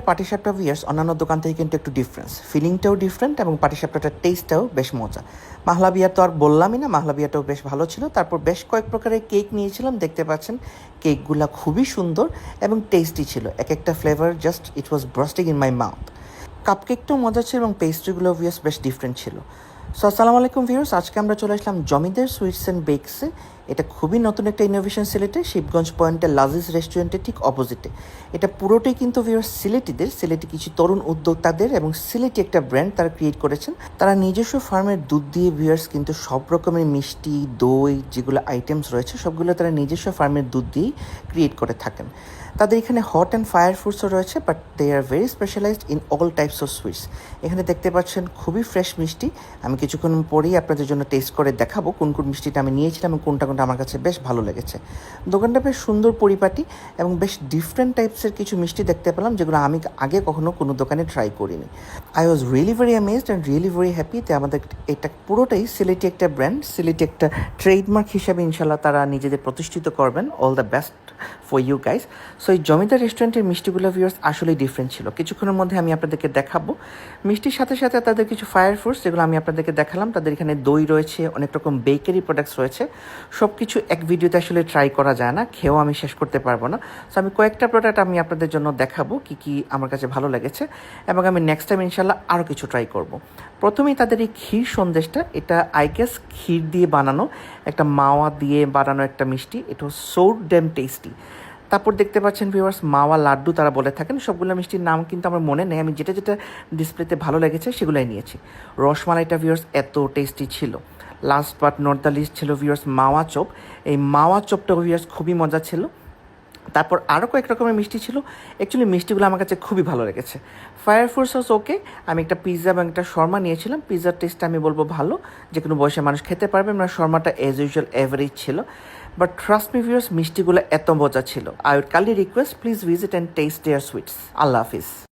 পাটিসাপটা viewers অন্যান্য দোকান থেকে কিন্তু একটু ডিফারেন্স, ফিলিংটাও ডিফারেন্ট এবং পাটিসাপটাটার টেস্টটাও বেশ মজা। মাহলা বিয়া তো আর বললামই না, মাহলা বিয়াটাও বেশ ভালো ছিল। তারপর বেশ কয়েক প্রকারের কেক নিয়েছিলাম, দেখতে পাচ্ছেন কেকগুলা খুবই সুন্দর এবং টেস্টি ছিল। এক একটা flavour just it was bursting in my mouth. কাপকেকটাও মজা ছিল এবং পেস্ট্রিগুলো ভিয়ার্স বেশ ডিফারেন্ট ছিল। সো আসসালামু আলাইকুম ভিউয়ার্স, আজকে আমরা চলে আসলাম জমিদের সুইটস অ্যান্ড বেকসে। এটা খুবই নতুন একটা ইনোভেশন সিলেটে, শিবগঞ্জ পয়েন্টের লাজিজ রেস্টুরেন্টের ঠিক অপোজিটে। এটা পুরোটাই কিন্তু ভিউয়ার্স সিলেটি কিছু তরুণ উদ্যোক্তাদের এবং সিলেটি একটা ব্র্যান্ড তারা ক্রিয়েট করেছেন। তারা নিজস্ব ফার্মের দুধ দিয়ে ভিউয়ার্স কিন্তু সব রকমের মিষ্টি, দই যেগুলো আইটেমস রয়েছে সবগুলো তারা নিজস্ব ফার্মের দুধ দিয়েই ক্রিয়েট করে থাকেন। তাদের এখানে হট অ্যান্ড ফায়ার ফুডসও রয়েছে, but they are very specialized in all types of sweets. এখানে দেখতে পাচ্ছেন খুবই ফ্রেশ মিষ্টি। আমি কিছুক্ষণ পরেই আপনাদের জন্য টেস্ট করে দেখাবো কোন কোন মিষ্টিটা আমি নিয়েছিলাম এবং কোনটা কোনটা আমার কাছে বেশ ভালো লেগেছে। দোকানটা বেশ সুন্দর পরিপাটি এবং বেশ ডিফারেন্ট টাইপসের কিছু মিষ্টি দেখতে পেলাম যেগুলো আমি আগে কখনো কোনো দোকানে ট্রাই করিনি। I was really very amazed and really very happy. তো আমাদের এটা পুরোটাই সিলেটি একটা ব্র্যান্ড, সিলেটি একটা ট্রেডমার্ক হিসাবে ইনশাল্লাহ তারা নিজেদের প্রতিষ্ঠিত করবেন। All the best for you guys. So এই জমিদার রেস্টুরেন্টের মিষ্টিগুলো ভিউয়ার্স আসলেই ডিফারেন্ট ছিল। কিছুক্ষণের মধ্যে আমি আপনাদেরকে দেখাবো মিষ্টির সাথে সাথে তাদের কিছু ফায়ার ফুডস যেগুলো আমি আপনাদেরকে দেখালাম। তাদের এখানে দই রয়েছে, অনেক রকম বেকারি প্রোডাক্টস রয়েছে। সব কিছু এক ভিডিওতে আসলে ট্রাই করা যায় না, খেয়েও আমি শেষ করতে পারবো না। সো আমি কয়েকটা প্রোডাক্ট আমি আপনাদের জন্য দেখাবো কি কি আমার কাছে ভালো লেগেছে এবং আমি নেক্সট টাইম ইনশাল্লাহ আরও কিছু ট্রাই করব। প্রথমেই তাদের এই ক্ষীর সন্দেশটা, এটা আই গেস ক্ষীর দিয়ে বানানো, একটা মাওয়া দিয়ে বানানো একটা মিষ্টি। এটা সো ড্যাম টেস্টি। তারপর দেখতে পাচ্ছেন ভিউয়ার্স মাওয়া লাড্ডু তারা বলে থাকেন। সবগুলো মিষ্টির নাম কিন্তু আমার মনে নেই, আমি যেটা যেটা ডিসপ্লেতে ভালো লেগেছে সেগুলোই নিয়েছি। রসমালাইটা ভিউয়ার্স এত টেস্টি ছিল। Last but not the least ছিল ভিউয়ার্স মাওয়া চপ। এই মাওয়া চপটা ভিউয়ার্স খুবই মজা ছিল। তারপর আরও কয়েক রকমের মিষ্টি ছিল। অ্যাকচুয়ালি মিষ্টিগুলো আমার কাছে খুবই ভালো লেগেছে। ফায়ার ফুড সস ওকে। আমি একটা পিৎজা এবং একটা শর্মা নিয়েছিলাম। পিৎজার টেস্টটা আমি বলবো ভালো, যে কোনো বয়সের মানুষ খেতে পারবে। মানে শর্মাটা অ্যাজ ইউজুয়াল অ্যাভারেজ ছিল, বাট ট্রাস্ট মি ভিউয়ার্স মিষ্টিগুলো এত মজা ছিল। I would kindly request please visit and taste their sweets. Allah Hafiz.